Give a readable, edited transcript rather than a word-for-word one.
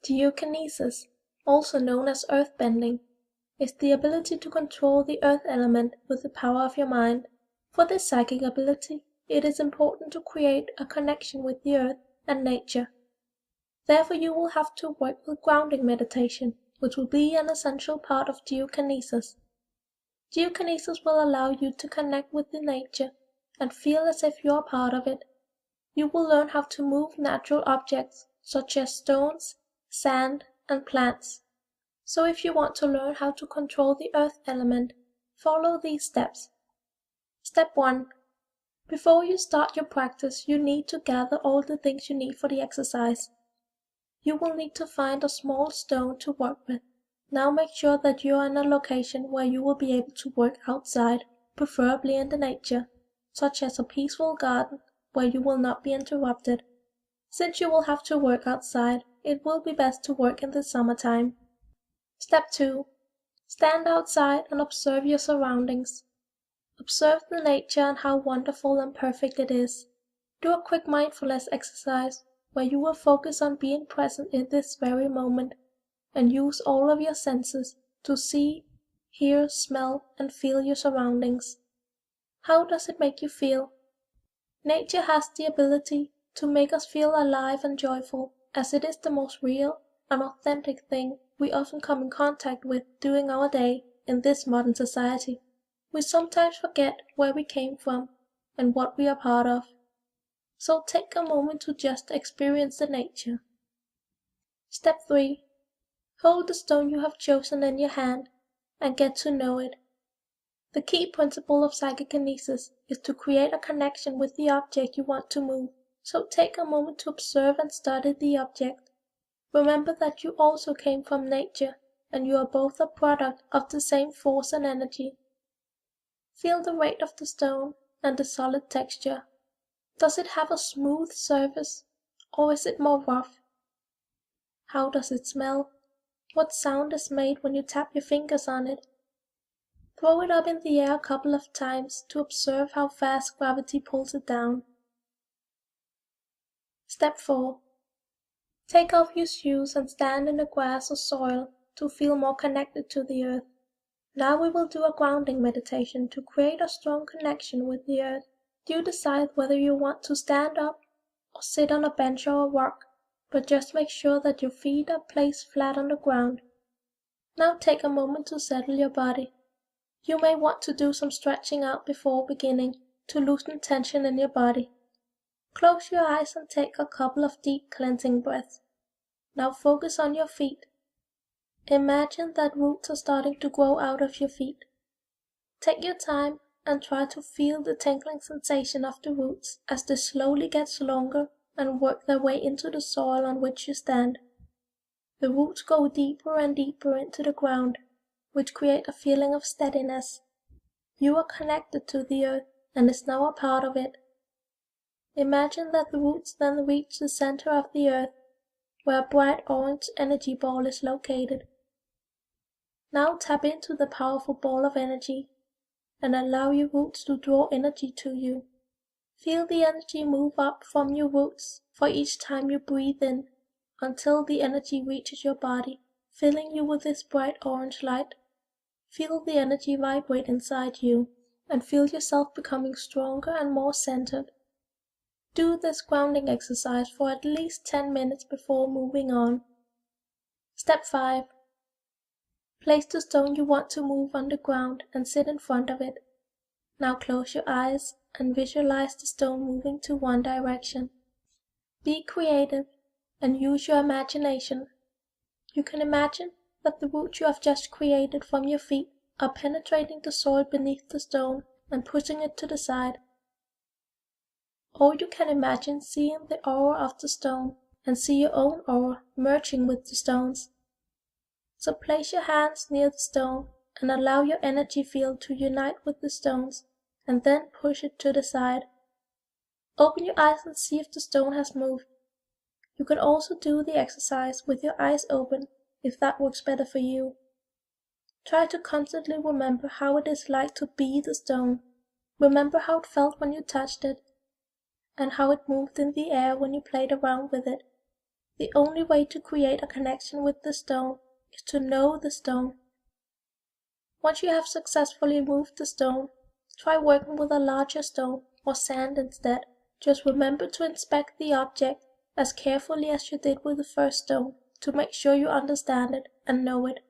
Geokinesis, also known as earthbending, is the ability to control the earth element with the power of your mind. For this psychic ability, it is important to create a connection with the earth and nature. Therefore, you will have to work with grounding meditation, which will be an essential part of geokinesis. Geokinesis will allow you to connect with the nature and feel as if you are part of it. You will learn how to move natural objects such as stones, sand, and plants. So if you want to learn how to control the earth element, follow these steps. Step 1. Before you start your practice, you need to gather all the things you need for the exercise. You will need to find a small stone to work with. Now make sure that you are in a location where you will be able to work outside, preferably in the nature, such as a peaceful garden where you will not be interrupted. Since you will have to work outside, it will be best to work in the summertime. Step 2. Stand outside and observe your surroundings. Observe the nature and how wonderful and perfect it is. Do a quick mindfulness exercise where you will focus on being present in this very moment and use all of your senses to see, hear, smell, and feel your surroundings. How does it make you feel? Nature has the ability to make us feel alive and joyful, as it is the most real and authentic thing we often come in contact with during our day in this modern society. We sometimes forget where we came from and what we are part of. So take a moment to just experience the nature. Step 3. Hold the stone you have chosen in your hand and get to know it. The key principle of psychokinesis is to create a connection with the object you want to move, so take a moment to observe and study the object. Remember that you also came from nature, and you are both a product of the same force and energy. Feel the weight of the stone and the solid texture. Does it have a smooth surface, or is it more rough? How does it smell? What sound is made when you tap your fingers on it? Throw it up in the air a couple of times to observe how fast gravity pulls it down. Step 4. Take off your shoes and stand in the grass or soil to feel more connected to the earth. Now we will do a grounding meditation to create a strong connection with the earth. You decide whether you want to stand up or sit on a bench or a rock, but just make sure that your feet are placed flat on the ground. Now take a moment to settle your body. You may want to do some stretching out before beginning to loosen tension in your body. Close your eyes and take a couple of deep cleansing breaths. Now focus on your feet. Imagine that roots are starting to grow out of your feet. Take your time and try to feel the tingling sensation of the roots as they slowly get longer and work their way into the soil on which you stand. The roots go deeper and deeper into the ground, which create a feeling of steadiness. You are connected to the earth and is now a part of it. Imagine that the roots then reach the center of the earth, where a bright orange energy ball is located. Now tap into the powerful ball of energy and allow your roots to draw energy to you. Feel the energy move up from your roots for each time you breathe in until the energy reaches your body, filling you with this bright orange light. Feel the energy vibrate inside you and feel yourself becoming stronger and more centered. Do this grounding exercise for at least 10 minutes before moving on. Step 5. Place the stone you want to move on the ground and sit in front of it. Now close your eyes and visualize the stone moving to one direction. Be creative and use your imagination. You can imagine that the roots you have just created from your feet are penetrating the soil beneath the stone and pushing it to the side. Or you can imagine seeing the aura of the stone and see your own aura merging with the stones. So place your hands near the stone and allow your energy field to unite with the stones and then push it to the side. Open your eyes and see if the stone has moved. You can also do the exercise with your eyes open if that works better for you. Try to constantly remember how it is like to be the stone. Remember how it felt when you touched it, and how it moved in the air when you played around with it. The only way to create a connection with the stone is to know the stone. Once you have successfully moved the stone, try working with a larger stone or sand instead. Just remember to inspect the object as carefully as you did with the first stone to make sure you understand it and know it.